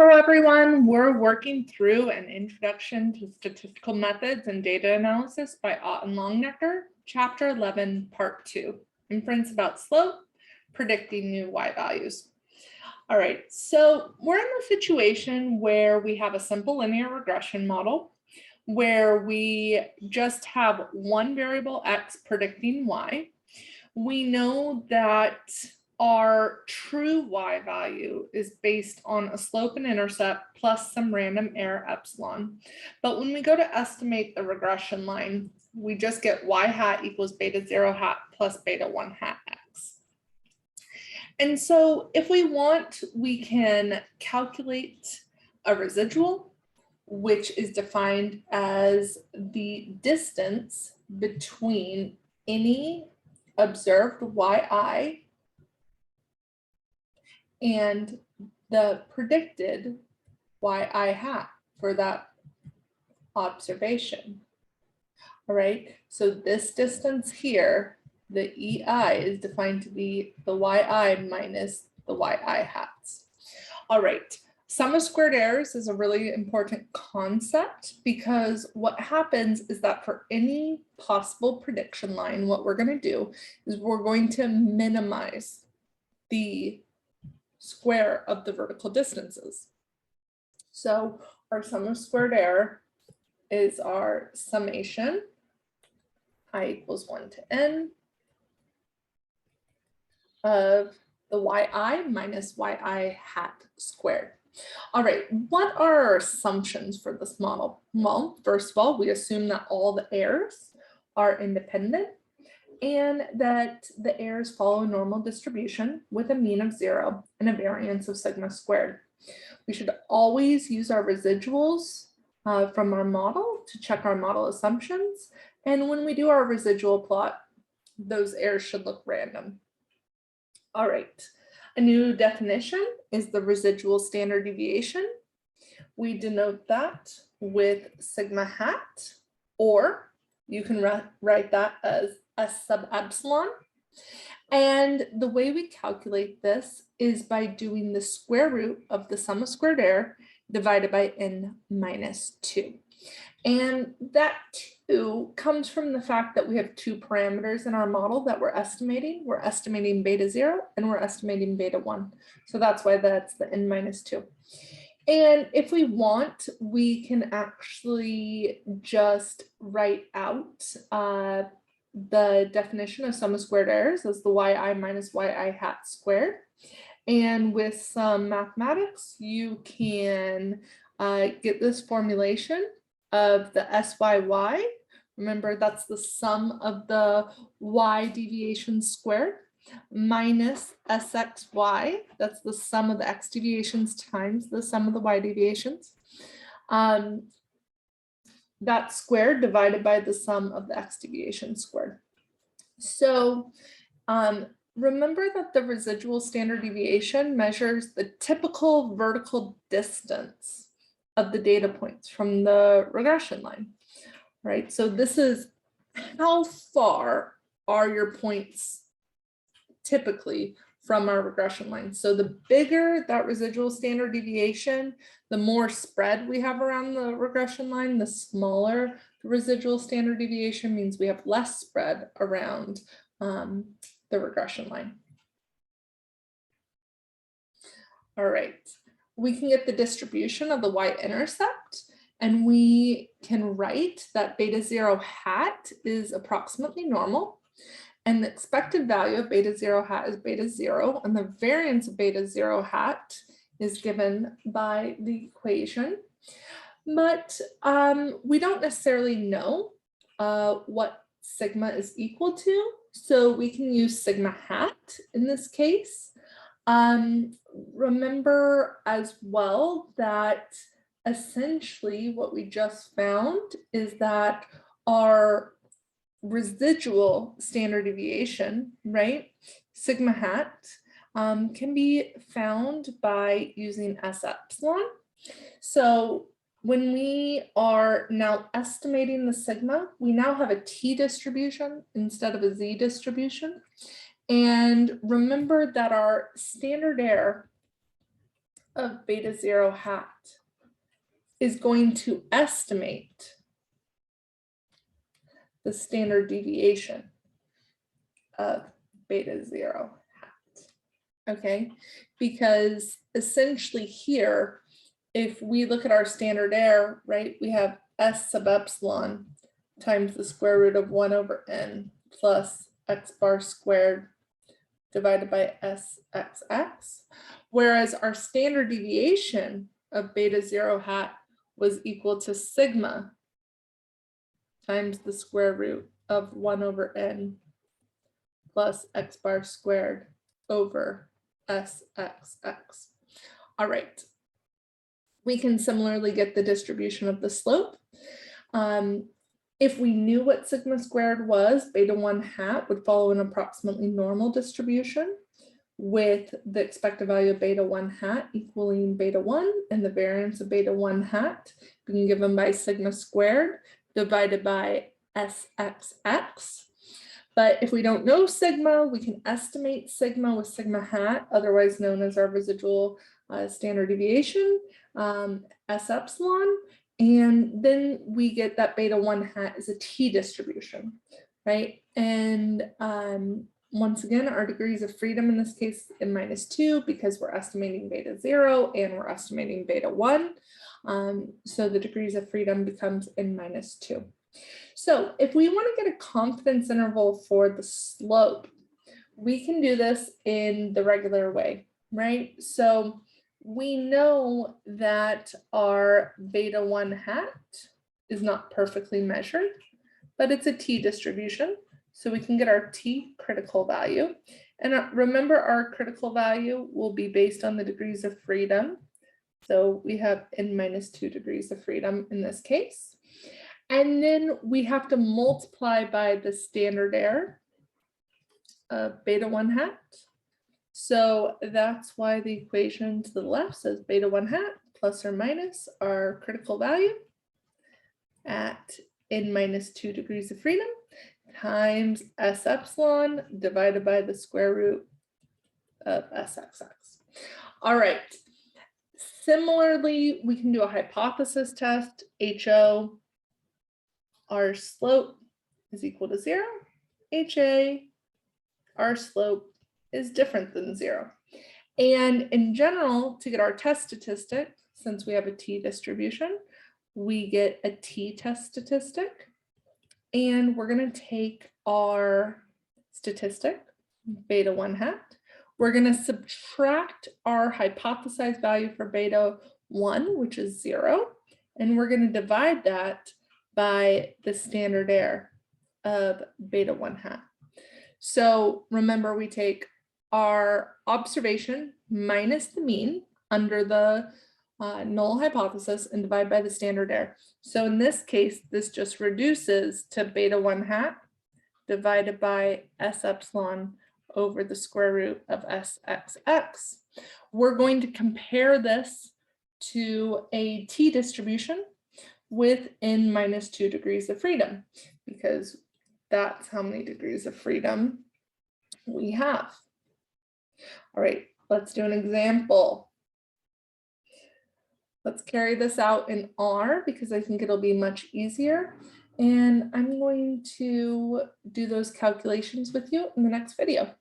Hello, everyone. We're working through an introduction to statistical methods and data analysis by Ott and Longnecker, Chapter 11, Part 2, Inference about slope, predicting new y values. All right, so we're in a situation where we have a simple linear regression model where we just have one variable x predicting y. We know that our true y value is based on a slope and intercept plus some random error epsilon. But when we go to estimate the regression line, we just get y hat equals beta 0 hat plus beta 1 hat x. And so if we want, we can calculate a residual, which is defined as the distance between any observed yi and the predicted yi hat for that observation. All right, so this distance here, the EI, is defined to be the yi minus the yi hats. All right, sum of squared errors is a really important concept because what happens is that for any possible prediction line, what we're going to do is we're going to minimize the square of the vertical distances. So our sum of squared error is our summation I equals 1 to n of the yi minus yi hat squared. All right, what are our assumptions for this model? Well, first of all, we assume that all the errors are independent and that the errors follow a normal distribution with a mean of 0 and a variance of sigma squared. We should always use our residuals from our model to check our model assumptions. And when we do our residual plot, those errors should look random. All right, a new definition is the residual standard deviation. We denote that with sigma hat, or you can write that as S sub epsilon. And the way we calculate this is by doing the square root of the sum of squared error divided by n minus 2. And that 2 comes from the fact that we have two parameters in our model that we're estimating. We're estimating beta 0 and we're estimating beta 1. So that's why that's the n minus 2. And if we want, we can actually just write out the definition of sum of squared errors as the yi minus yi hat squared. And with some mathematics, you can get this formulation of the SYY. Remember, that's the sum of the y deviations squared minus SXY. That's the sum of the x deviations times the sum of the y deviations. That squared divided by the sum of the x deviations squared. So remember that the residual standard deviation measures the typical vertical distance of the data points from the regression line, right? So this is how far are your points typically from our regression line. So the bigger that residual standard deviation, the more spread we have around the regression line, the smaller the residual standard deviation means we have less spread around the regression line. All right, we can get the distribution of the y-intercept, and we can write that beta 0 hat is approximately normal. And the expected value of beta 0 hat is beta 0, and the variance of beta 0 hat is given by the equation. But we don't necessarily know what sigma is equal to, so we can use sigma hat in this case. Remember as well that essentially what we just found is that our residual standard deviation, right, sigma hat, can be found by using S epsilon. So when we are now estimating the sigma, we now have a t distribution instead of a z distribution. And remember that our standard error of beta 0 hat is going to estimate the standard deviation of beta 0 hat, okay? Because essentially here, if we look at our standard error, right, we have S sub epsilon times the square root of 1 over n plus x bar squared divided by SXX, whereas our standard deviation of beta 0 hat was equal to sigma times the square root of 1 over n plus x bar squared over SXX. All right. We can similarly get the distribution of the slope. If we knew what sigma squared was, beta 1 hat would follow an approximately normal distribution with the expected value of beta 1 hat equaling beta 1 and the variance of beta 1 hat being given by sigma squared divided by SXX. But if we don't know sigma, we can estimate sigma with sigma hat, otherwise known as our residual standard deviation, S epsilon. And then we get that beta 1 hat is a t distribution, right? And once again, our degrees of freedom in this case in -2 because we're estimating beta 0 and we're estimating beta 1. So the degrees of freedom becomes in -2. So if we want to get a confidence interval for the slope, we can do this in the regular way, right? So we know that our beta 1 hat is not perfectly measured, but it's a t distribution. So we can get our t critical value. And remember, our critical value will be based on the degrees of freedom. So we have n -2 degrees of freedom in this case. And then we have to multiply by the standard error of beta 1 hat. So that's why the equation to the left says beta 1 hat plus or minus our critical value at n -2 degrees of freedom times S epsilon divided by the square root of SXX. All right. Similarly, we can do a hypothesis test, HO. Our slope is equal to 0. HA, our slope is different than 0. And in general, to get our test statistic, since we have a t distribution, we get a t test statistic. And we're going to take our statistic, beta 1 hat. We're going to subtract our hypothesized value for beta 1, which is 0. And we're going to divide that by the standard error of beta 1 hat. So remember, we take our observation minus the mean under the null hypothesis and divide by the standard error. So in this case, this just reduces to beta 1 hat divided by S epsilon over the square root of SXX. We're going to compare this to a t distribution with n -2 degrees of freedom, because that's how many degrees of freedom we have. All right, let's do an example. Let's carry this out in R because I think it'll be much easier. And I'm going to do those calculations with you in the next video.